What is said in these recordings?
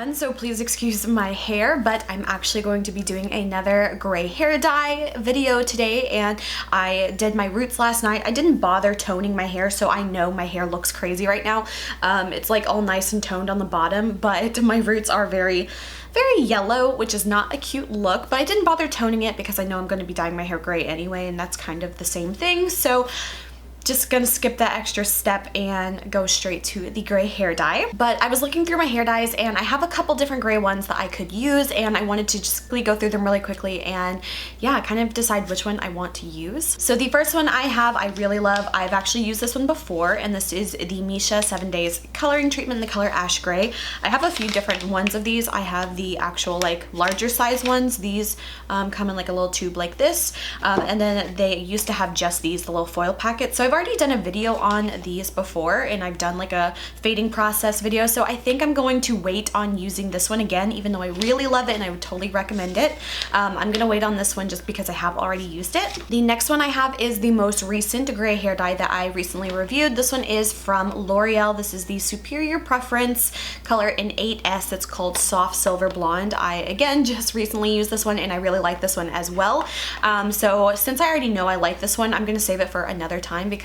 everyone, so please excuse my hair, but I'm actually going to be doing another gray hair dye video today, and I did my roots last night. I didn't bother toning my hair, so I know my hair looks crazy right now. It's like all nice and toned on the bottom, but my roots are very yellow, which is not a cute look, but I didn't bother toning it because I know I'm going to be dyeing my hair gray anyway, and that's kind of the same thing. So just gonna skip that extra step and go straight to the gray hair dye. But I was looking through my hair dyes and I have a couple different gray ones that I could use, and I wanted to just go through them really quickly and yeah, kind of decide which one I want to use. So the first one I have, I really love. I've actually used this one before, and this is the Misha 7 Days Coloring Treatment in the color Ash Gray. I have a few different ones of these. I have the actual like larger size ones. These come in like a little tube like this, and then they used to have just these, the little foil packet. So I've already done a video on these before, and I've done like a fading process video, so I think I'm going to wait on using this one again, even though I really love it and I would totally recommend it. I'm gonna wait on this one just because I have already used it. The next one I have is the most recent gray hair dye that I recently reviewed. This one is from L'Oreal. This is the Superior Preference color in 8S. It's called Soft Silver Blonde. I again just recently used this one and I really like this one as well. So since I already know I like this one, I'm gonna save it for another time because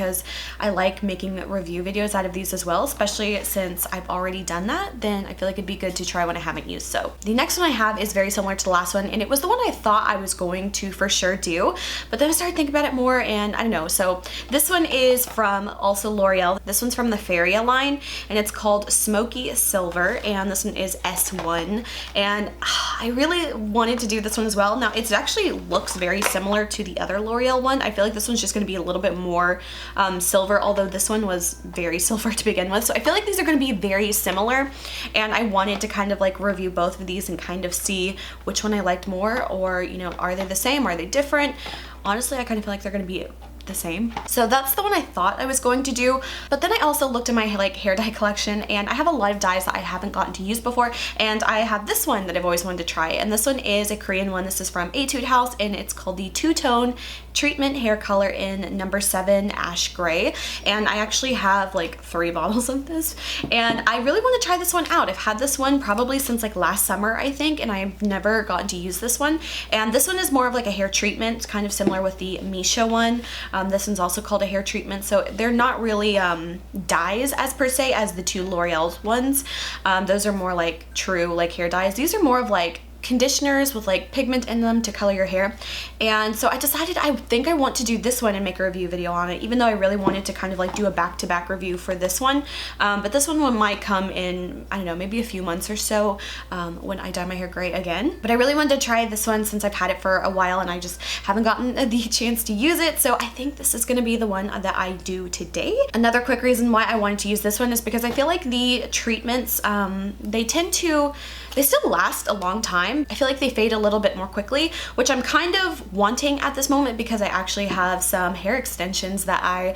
I like making review videos out of these as well, especially since I've already done that. Then I feel like it'd be good to try one I haven't used. So the next one I have is very similar to the last one, and it was the one I thought I was going to for sure do, but then I started thinking about it more and I don't know. So this one is from also L'Oreal. This one's from the Feria line and it's called Smoky Silver, and this one is S1, and I really wanted to do this one as well. Now it actually looks very similar to the other L'Oreal one. I feel like this one's just going to be a little bit more silver, although this one was very silver to begin with. So I feel like these are going to be very similar, and I wanted to kind of like review both of these and kind of see which one I liked more, or you know, are they the same, are they different? Honestly, I kind of feel like they're going to be the same. So that's the one I thought I was going to do, but then I also looked at my like hair dye collection, and I have a lot of dyes that I haven't gotten to use before, and I have this one that I've always wanted to try, and this one is a Korean one. This is from Etude House, and it's called the Two-Tone Treatment Hair Color in number 7 Ash Gray, and I actually have like 3 bottles of this, and I really want to try this one out. I've had this one probably since like last summer, I think, and I've never gotten to use this one, and this one is more of like a hair treatment, kind of similar with the Misha one. This one's also called a hair treatment, so they're not really dyes as per se as the two L'Oreal ones. Those are more like true like hair dyes. These are more of like conditioners with like pigment in them to color your hair, and so I decided I think I want to do this one and make a review video on it, even though I really wanted to kind of like do a back-to-back review for this one. But this one might come in, I don't know, maybe a few months or so when I dye my hair gray again. But I really wanted to try this one since I've had it for a while and I just haven't gotten the chance to use it, so I think this is going to be the one that I do today. Another quick reason why I wanted to use this one is because I feel like the treatments, they still last a long time. I feel like they fade a little bit more quickly, which I'm kind of wanting at this moment because I actually have some hair extensions that I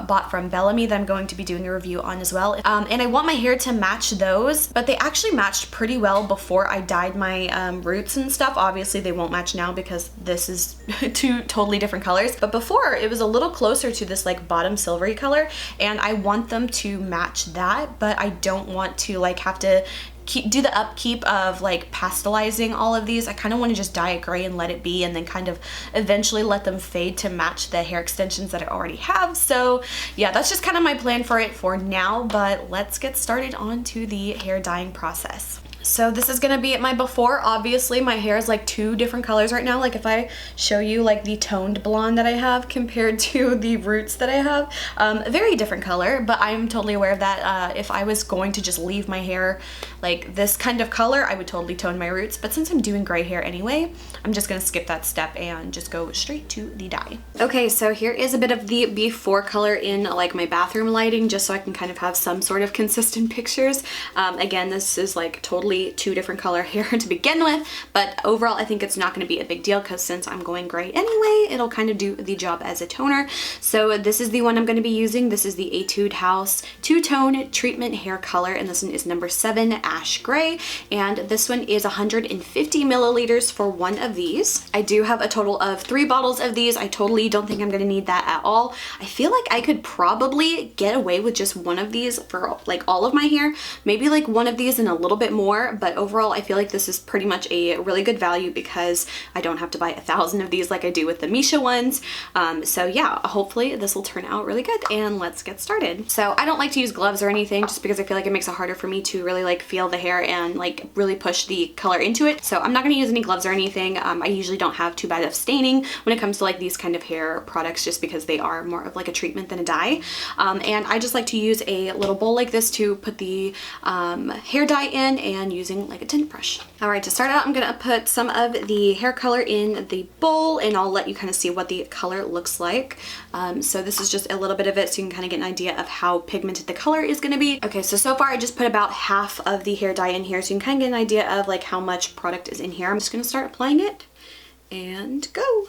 bought from Bellamy that I'm going to be doing a review on as well. And I want my hair to match those, but they actually matched pretty well before I dyed my roots and stuff. Obviously they won't match now because this is 2 totally different colors, but before it was a little closer to this like bottom silvery color, and I want them to match that, but I don't want to like have to do the upkeep of like pastelizing all of these. I kind of want to just dye it gray and let it be, and then kind of eventually let them fade to match the hair extensions that I already have. So yeah, that's just kind of my plan for it for now, but let's get started on to the hair dyeing process. So this is gonna be my before. Obviously my hair is like 2 different colors right now. Like if I show you like the toned blonde that I have compared to the roots that I have, a very different color, but I'm totally aware of that. If I was going to just leave my hair like this kind of color, I would totally tone my roots, but since I'm doing gray hair anyway, I'm just gonna skip that step and just go straight to the dye. Okay, so here is a bit of the before color in like my bathroom lighting, just so I can kind of have some sort of consistent pictures. Again, this is like totally 2 different color hair to begin with, but overall I think it's not going to be a big deal because since I'm going gray anyway, it'll kind of do the job as a toner. So this is the one I'm going to be using. This is the Etude House Two-Tone Treatment Hair Color, and this one is number 7 Ash Gray, and this one is 150 milliliters for one of these. I do have a total of 3 bottles of these. I totally don't think I'm going to need that at all. I feel like I could probably get away with just one of these for like all of my hair, maybe like one of these and a little bit more, more, but overall I feel like this is pretty much a really good value because I don't have to buy 1,000 of these like I do with the Misha ones. So yeah, hopefully this will turn out really good, and let's get started. So I don't like to use gloves or anything just because I feel like it makes it harder for me to really like feel the hair and like really push the color into it. So I'm not gonna use any gloves or anything. I usually don't have too bad of staining when it comes to like these kind of hair products just because they are more of like a treatment than a dye. And I just like to use a little bowl like this to put the hair dye in, and using like a tint brush. All right, to start out, I'm gonna put some of the hair color in the bowl, and I'll let you kind of see what the color looks like. So this is just a little bit of it so you can kind of get an idea of how pigmented the color is gonna be. Okay, so far I just put about half of the hair dye in here so you can kind of get an idea of like how much product is in here. I'm just gonna start applying it and go.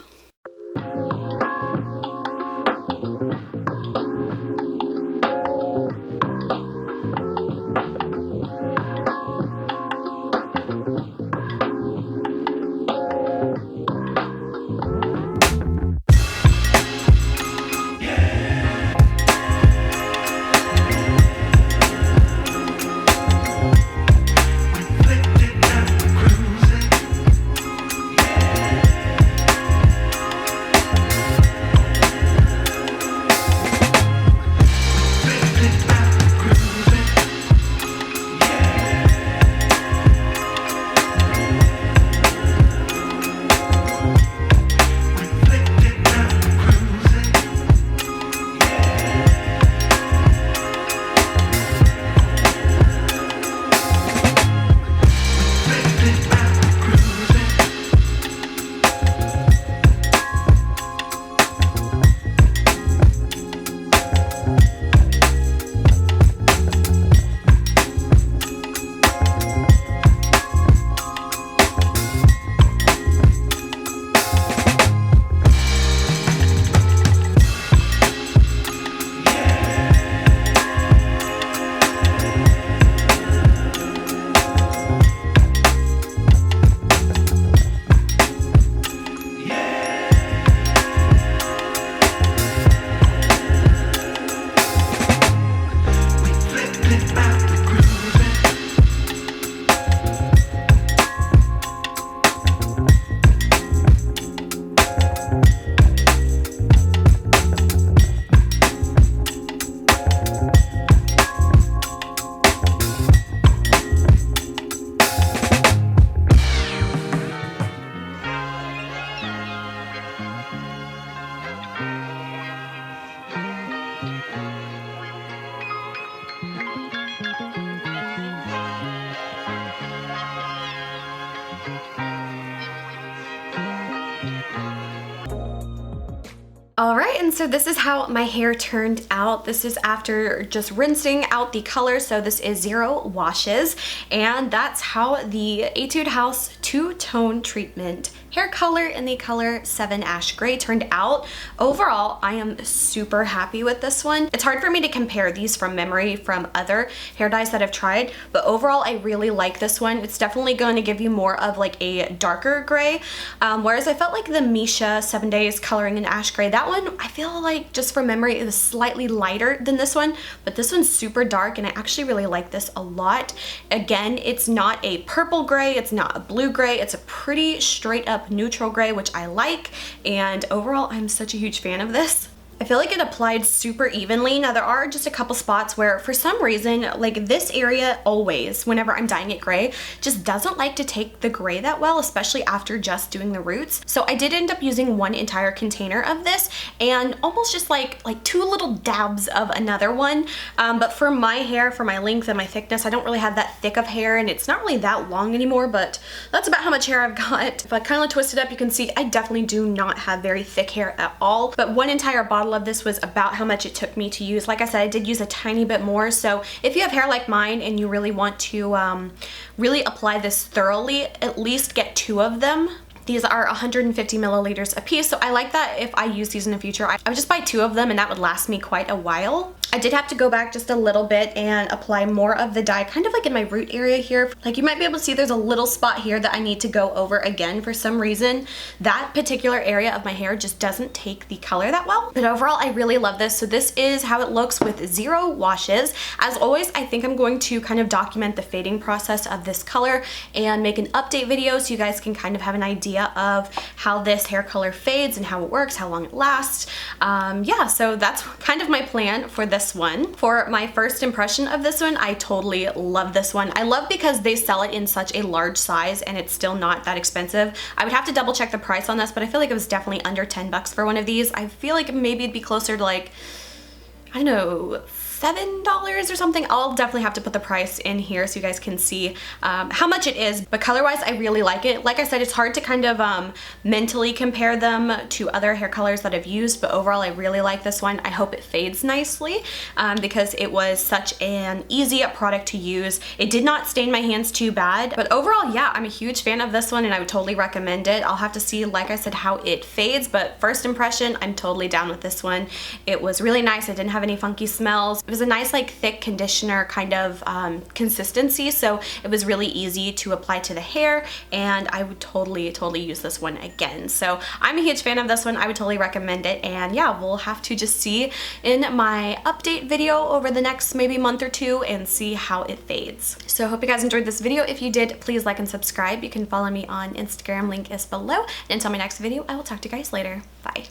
All right, and so this is how my hair turned out. This is after just rinsing out the color, so this is 0 washes, and that's how the Etude House two-tone treatment hair color in the color 7 Ash Gray turned out. Overall, I am super happy with this one. It's hard for me to compare these from memory from other hair dyes that I've tried, but overall, I really like this one. It's definitely going to give you more of like a darker gray, whereas I felt like the Misha 7 Days Coloring in Ash Gray, that one, I feel like just from memory, it was slightly lighter than this one, but this one's super dark, and I actually really like this a lot. Again, it's not a purple gray, it's not a blue gray, it's a pretty straight up neutral gray, which I like, and overall, I'm such a huge fan of this. I feel like it applied super evenly. Now there are just a couple spots where for some reason, like this area always, whenever I'm dyeing it gray, just doesn't like to take the gray that well, especially after just doing the roots. So I did end up using one entire container of this and almost just like 2 little dabs of another one. But for my hair, for my length and my thickness, I don't really have that thick of hair, and it's not really that long anymore, but that's about how much hair I've got. If I kind of twist it up, you can see I definitely do not have very thick hair at all, but one entire bottle of this was about how much it took me to use. Like I said, I did use a tiny bit more, so if you have hair like mine and you really want to really apply this thoroughly, at least get 2 of them. These are 150 milliliters a piece, so I like that if I use these in the future, I would just buy 2 of them and that would last me quite a while. I did have to go back just a little bit and apply more of the dye, kind of like in my root area here. Like you might be able to see there's a little spot here that I need to go over again for some reason. That particular area of my hair just doesn't take the color that well. But overall, I really love this. So this is how it looks with 0 washes. As always, I think I'm going to kind of document the fading process of this color and make an update video so you guys can kind of have an idea of how this hair color fades and how it works, how long it lasts. Yeah, so that's kind of my plan for this one. For my first impression of this one, I totally love this one. I love because they sell it in such a large size and it's still not that expensive. I would have to double check the price on this, but I feel like it was definitely under 10 bucks for one of these. I feel like maybe it'd be closer to like, I don't know, $7 or something. I'll definitely have to put the price in here so you guys can see how much it is, but color-wise, I really like it. Like I said, it's hard to kind of mentally compare them to other hair colors that I've used, but overall, I really like this one. I hope it fades nicely because it was such an easy product to use. It did not stain my hands too bad, but overall, yeah, I'm a huge fan of this one and I would totally recommend it. I'll have to see, like I said, how it fades, but first impression, I'm totally down with this one. It was really nice. It didn't have any funky smells. It was a nice like thick conditioner kind of consistency, so it was really easy to apply to the hair and I would totally use this one again. So I'm a huge fan of this one. I would totally recommend it, and yeah, we'll have to just see in my update video over the next maybe month or 2 and see how it fades. So I hope you guys enjoyed this video. If you did, please like and subscribe. You can follow me on Instagram, link is below. And until my next video, I will talk to you guys later. Bye.